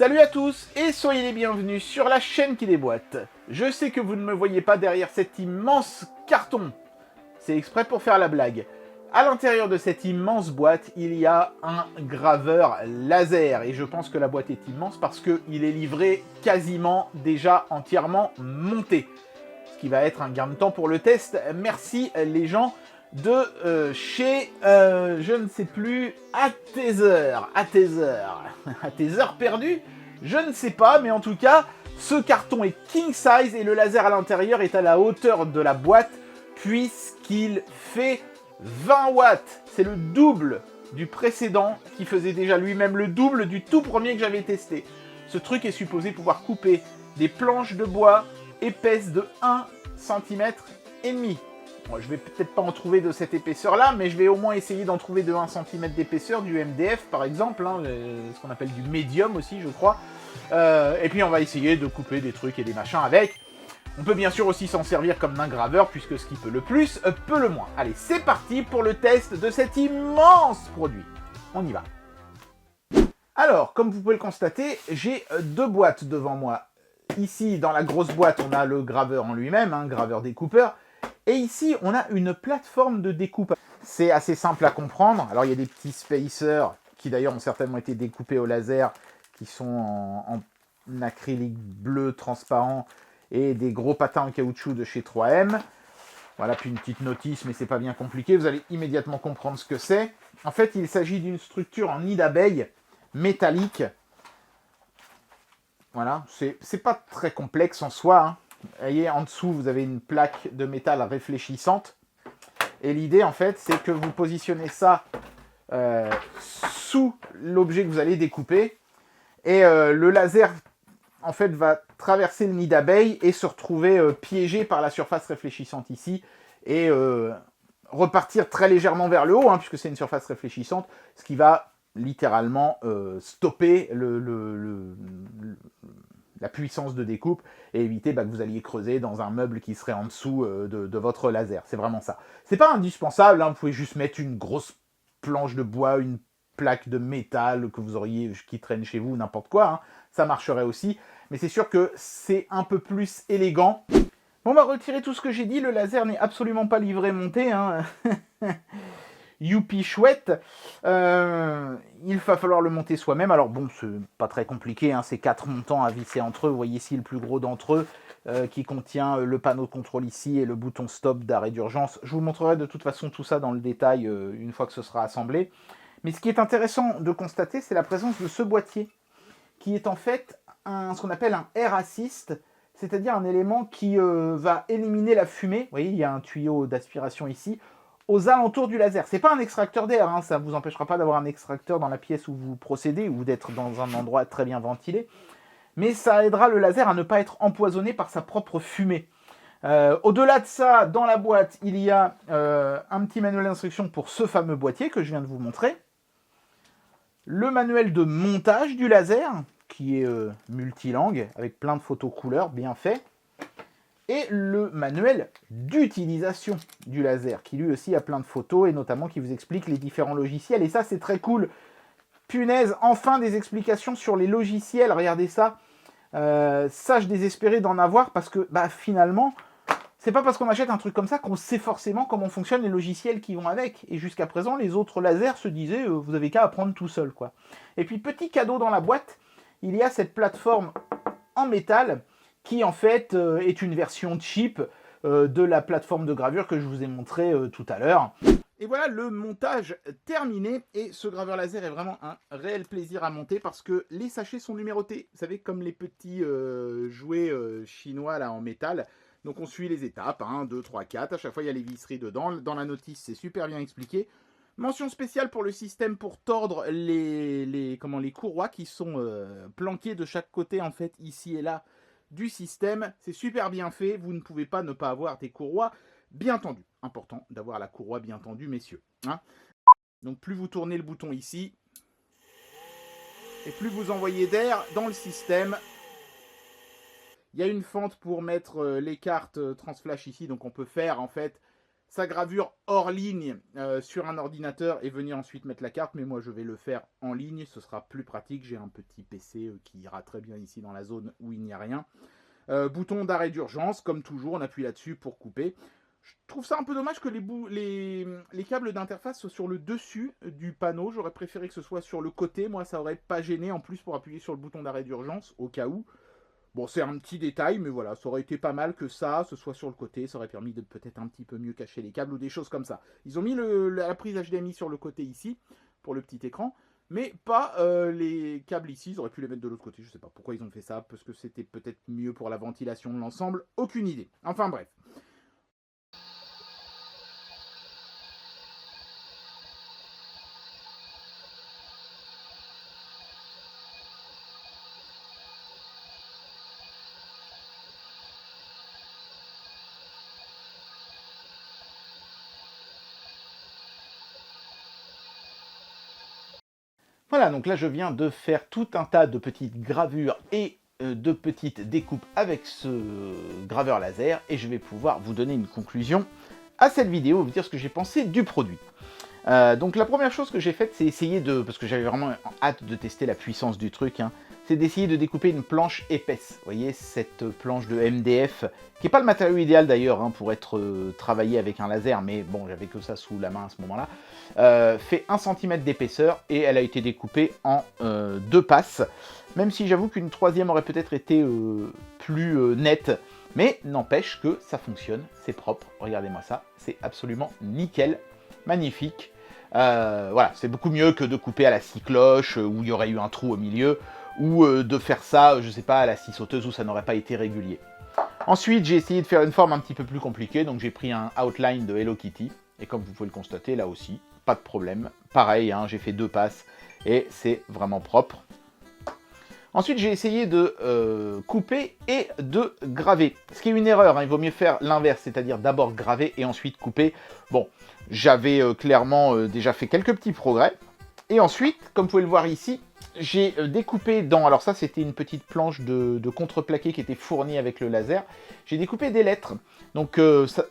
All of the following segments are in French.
Salut à tous et soyez les bienvenus sur la chaîne qui déboîte. Je sais que vous ne me voyez pas derrière cet immense carton. C'est exprès pour faire la blague. À l'intérieur de cette immense boîte, il y a un graveur laser. Et je pense que la boîte est immense parce qu'il est livré quasiment déjà entièrement monté. Ce qui va être un gain de temps pour le test. Merci les gens de chez, je ne sais plus, Atheser, Atheser perdu, je ne sais pas, mais en tout cas, ce carton est king size et le laser à l'intérieur est à la hauteur de la boîte puisqu'il fait 20 watts. C'est le double du précédent qui faisait déjà lui-même le double du tout premier que j'avais testé. Ce truc est supposé pouvoir couper des planches de bois épaisses de 1 cm et demi. Bon, je vais peut-être pas en trouver de cette épaisseur-là, mais je vais au moins essayer d'en trouver de 1 cm d'épaisseur, du MDF par exemple, hein, ce qu'on appelle du médium aussi, je crois. Et puis on va essayer de couper des trucs et des machins avec. On peut bien sûr aussi s'en servir comme d'un graveur, puisque ce qui peut le plus, peut le moins. Allez, c'est parti pour le test de cet immense produit. On y va. Alors, comme vous pouvez le constater, j'ai deux boîtes devant moi. Ici, dans la grosse boîte, on a le graveur en lui-même, un graveur découpeur. Et ici, on a une plateforme de découpe. C'est assez simple à comprendre. Alors, il y a des petits spacers qui d'ailleurs ont certainement été découpés au laser, qui sont en acrylique bleu transparent, et des gros patins en caoutchouc de chez 3M. Voilà, puis une petite notice, mais c'est pas bien compliqué. Vous allez immédiatement comprendre ce que c'est. En fait, il s'agit d'une structure en nid d'abeille métallique. Voilà, c'est pas très complexe en soi, hein. Vous voyez, en dessous, vous avez une plaque de métal réfléchissante. Et l'idée, en fait, c'est que vous positionnez ça sous l'objet que vous allez découper. Et le laser, en fait, va traverser le nid d'abeille et se retrouver piégé par la surface réfléchissante ici. Et repartir très légèrement vers le haut, hein, puisque c'est une surface réfléchissante, ce qui va littéralement stopper la puissance de découpe et éviter que vous alliez creuser dans un meuble qui serait en dessous de votre laser. C'est vraiment ça. C'est pas indispensable, hein, vous pouvez juste mettre une grosse planche de bois, une plaque de métal que vous auriez, qui traîne chez vous, n'importe quoi, hein, ça marcherait aussi. Mais c'est sûr que c'est un peu plus élégant. Bon, on va retirer tout ce que j'ai dit, le laser n'est absolument pas livré monté, hein. Youpi chouette, il va falloir le monter soi-même. Alors bon, c'est pas très compliqué, hein, c'est 4 montants à visser entre eux. Vous voyez ici le plus gros d'entre eux qui contient le panneau de contrôle ici et le bouton stop d'arrêt d'urgence. Je vous montrerai de toute façon tout ça dans le détail une fois que ce sera assemblé. Mais ce qui est intéressant de constater, c'est la présence de ce boîtier qui est en fait ce qu'on appelle un air assist, c'est-à-dire un élément qui va éliminer la fumée. Vous voyez, il y a un tuyau d'aspiration ici, aux alentours du laser. C'est pas un extracteur d'air, hein, ça ne vous empêchera pas d'avoir un extracteur dans la pièce où vous procédez ou d'être dans un endroit très bien ventilé, mais ça aidera le laser à ne pas être empoisonné par sa propre fumée. Au-delà de ça, dans la boîte, il y a un petit manuel d'instruction pour ce fameux boîtier que je viens de vous montrer, le manuel de montage du laser, qui est multilangue, avec plein de photos couleurs, bien fait, et le manuel d'utilisation du laser, qui lui aussi a plein de photos, et notamment qui vous explique les différents logiciels. Et ça, c'est très cool. Punaise, enfin des explications sur les logiciels. Regardez ça. Ça, je désespérais d'en avoir, parce que finalement, c'est pas parce qu'on achète un truc comme ça qu'on sait forcément comment fonctionnent les logiciels qui vont avec. Et jusqu'à présent, les autres lasers se disaient, vous avez qu'à apprendre tout seul, quoi. Et puis, petit cadeau dans la boîte, il y a cette plateforme en métal, qui en fait est une version cheap de la plateforme de gravure que je vous ai montré tout à l'heure. Et voilà le montage terminé, et ce graveur laser est vraiment un réel plaisir à monter parce que les sachets sont numérotés, vous savez, comme les petits jouets chinois là en métal. Donc on suit les étapes, 1, 2, 3, 4, à chaque fois il y a les visseries dedans, dans la notice c'est super bien expliqué. Mention spéciale pour le système pour tordre les courroies qui sont planquées de chaque côté en fait, ici et là, du système. C'est super bien fait, vous ne pouvez pas ne pas avoir des courroies bien tendues. Important d'avoir la courroie bien tendue, messieurs, hein. Donc plus vous tournez le bouton ici, et plus vous envoyez d'air dans le système. Il y a une fente pour mettre les cartes Transflash ici, donc on peut faire en fait sa gravure hors ligne sur un ordinateur et venir ensuite mettre la carte, mais moi je vais le faire en ligne, ce sera plus pratique. J'ai un petit PC qui ira très bien ici dans la zone où il n'y a rien. Bouton d'arrêt d'urgence, comme toujours, on appuie là-dessus pour couper. Je trouve ça un peu dommage que les câbles d'interface soient sur le dessus du panneau. J'aurais préféré que ce soit sur le côté. Moi, ça aurait pas gêné en plus pour appuyer sur le bouton d'arrêt d'urgence au cas où. Bon, c'est un petit détail, mais voilà, ça aurait été pas mal que ça, ce soit sur le côté. Ça aurait permis de peut-être un petit peu mieux cacher les câbles ou des choses comme ça. Ils ont mis la prise HDMI sur le côté ici, pour le petit écran, mais pas les câbles ici. Ils auraient pu les mettre de l'autre côté. Je sais pas pourquoi ils ont fait ça, parce que c'était peut-être mieux pour la ventilation de l'ensemble. Aucune idée. Enfin bref. Voilà, donc là je viens de faire tout un tas de petites gravures et de petites découpes avec ce graveur laser et je vais pouvoir vous donner une conclusion à cette vidéo, vous dire ce que j'ai pensé du produit. Donc la première chose que j'ai faite, c'est essayer de, parce que j'avais vraiment hâte de tester la puissance du truc, hein, c'est d'essayer de découper une planche épaisse. Vous voyez, cette planche de MDF, qui n'est pas le matériau idéal d'ailleurs hein, pour être travaillé avec un laser, mais bon, j'avais que ça sous la main à ce moment-là, fait 1 cm d'épaisseur et elle a été découpée en 2 passes. Même si j'avoue qu'une troisième aurait peut-être été plus nette, mais n'empêche que ça fonctionne, c'est propre, regardez-moi ça, c'est absolument nickel. Magnifique. Voilà, c'est beaucoup mieux que de couper à la scie cloche où il y aurait eu un trou au milieu ou de faire ça, je sais pas, à la scie sauteuse où ça n'aurait pas été régulier. Ensuite, j'ai essayé de faire une forme un petit peu plus compliquée, donc j'ai pris un outline de Hello Kitty et comme vous pouvez le constater, là aussi, pas de problème. Pareil, hein, j'ai fait 2 passes et c'est vraiment propre. Ensuite, j'ai essayé de couper et de graver. Ce qui est une erreur, hein, il vaut mieux faire l'inverse, c'est-à-dire d'abord graver et ensuite couper. Bon, j'avais clairement déjà fait quelques petits progrès. Et ensuite, comme vous pouvez le voir ici, j'ai découpé dans... Alors ça, c'était une petite planche de contreplaqué qui était fournie avec le laser. J'ai découpé des lettres. Donc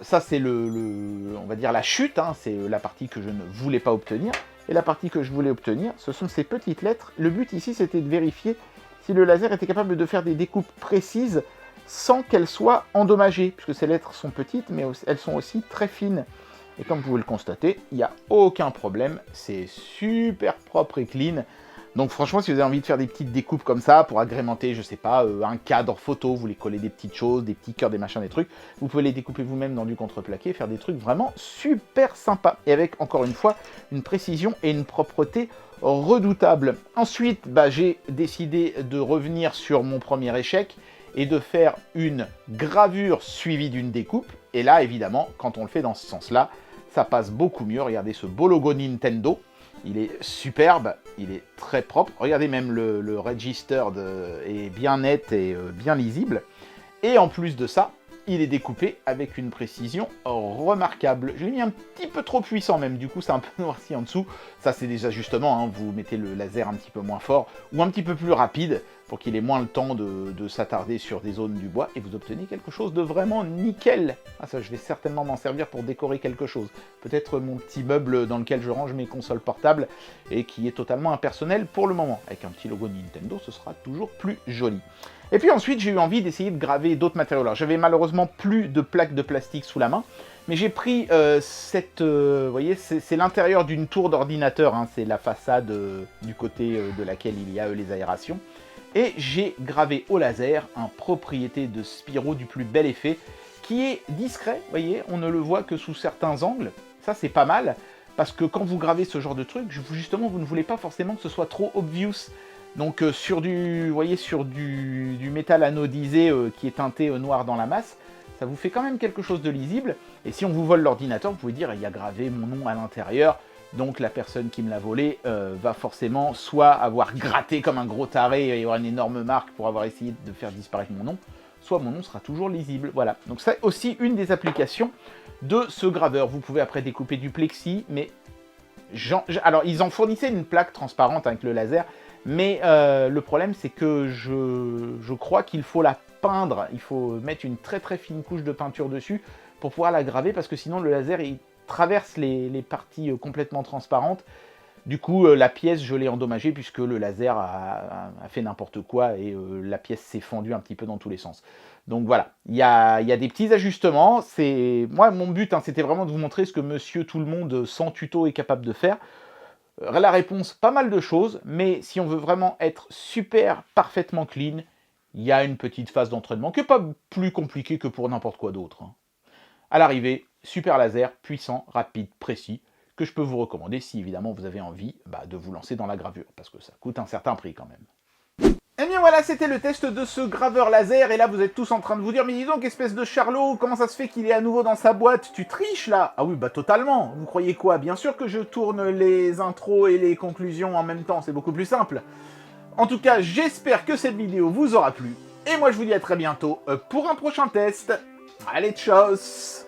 ça c'est on va dire la chute, hein, c'est la partie que je ne voulais pas obtenir. Et la partie que je voulais obtenir, ce sont ces petites lettres. Le but ici, c'était de vérifier si le laser était capable de faire des découpes précises sans qu'elles soient endommagées, puisque ces lettres sont petites, mais elles sont aussi très fines. Et comme vous pouvez le constater, il n'y a aucun problème, c'est super propre et clean. Donc franchement, si vous avez envie de faire des petites découpes comme ça, pour agrémenter, je sais pas, un cadre photo, vous voulez coller des petites choses, des petits cœurs, des machins, des trucs, vous pouvez les découper vous-même dans du contreplaqué, faire des trucs vraiment super sympas. Et avec, encore une fois, une précision et une propreté redoutable. Ensuite, j'ai décidé de revenir sur mon premier échec et de faire une gravure suivie d'une découpe. Et là, évidemment, quand on le fait dans ce sens-là, ça passe beaucoup mieux. Regardez ce beau logo Nintendo. Il est superbe, il est très propre. Regardez même le register est bien net et bien lisible. Et en plus de ça, il est découpé avec une précision remarquable. Je l'ai mis un petit peu trop puissant même, du coup c'est un peu noirci en dessous. Ça c'est des ajustements, hein. Vous mettez le laser un petit peu moins fort ou un petit peu plus rapide pour qu'il ait moins le temps de s'attarder sur des zones du bois et vous obtenez quelque chose de vraiment nickel. Ah ça je vais certainement m'en servir pour décorer quelque chose. Peut-être mon petit meuble dans lequel je range mes consoles portables et qui est totalement impersonnel pour le moment. Avec un petit logo Nintendo, ce sera toujours plus joli. Et puis ensuite, j'ai eu envie d'essayer de graver d'autres matériaux. Alors, j'avais malheureusement plus de plaques de plastique sous la main, mais j'ai pris vous voyez, c'est l'intérieur d'une tour d'ordinateur, hein, c'est la façade du côté de laquelle il y a les aérations. Et j'ai gravé au laser un propriété de Spyro du plus bel effet, qui est discret, vous voyez, on ne le voit que sous certains angles. Ça, c'est pas mal, parce que quand vous gravez ce genre de truc, justement, vous ne voulez pas forcément que ce soit trop obvious. Donc sur du, vous voyez, sur du métal anodisé qui est teinté noir dans la masse, ça vous fait quand même quelque chose de lisible. Et si on vous vole l'ordinateur, vous pouvez dire il y a gravé mon nom à l'intérieur. Donc la personne qui me l'a volé va forcément soit avoir gratté comme un gros taré et avoir une énorme marque pour avoir essayé de faire disparaître mon nom, soit mon nom sera toujours lisible. Voilà. Donc c'est aussi une des applications de ce graveur. Vous pouvez après découper du plexi, mais alors ils en fournissaient une plaque transparente avec le laser. Mais le problème, c'est que je crois qu'il faut la peindre, il faut mettre une très très fine couche de peinture dessus pour pouvoir la graver, parce que sinon le laser, il traverse les parties complètement transparentes. Du coup, la pièce, je l'ai endommagée puisque le laser a fait n'importe quoi et la pièce s'est fendue un petit peu dans tous les sens. Donc voilà, il y a des petits ajustements. Moi, mon but, hein, c'était vraiment de vous montrer ce que monsieur tout le monde sans tuto est capable de faire. La réponse, pas mal de choses, mais si on veut vraiment être super parfaitement clean, il y a une petite phase d'entraînement qui n'est pas plus compliquée que pour n'importe quoi d'autre. Hein. À l'arrivée, super laser, puissant, rapide, précis, que je peux vous recommander si évidemment vous avez envie de vous lancer dans la gravure, parce que ça coûte un certain prix quand même. Et bien voilà, c'était le test de ce graveur laser, et là vous êtes tous en train de vous dire, mais dis donc, espèce de charlot, comment ça se fait qu'il est à nouveau dans sa boîte? Tu triches là? Ah oui, bah totalement. Vous croyez quoi? Bien sûr que je tourne les intros et les conclusions en même temps, c'est beaucoup plus simple. En tout cas, j'espère que cette vidéo vous aura plu, et moi je vous dis à très bientôt pour un prochain test. Allez, tchuss!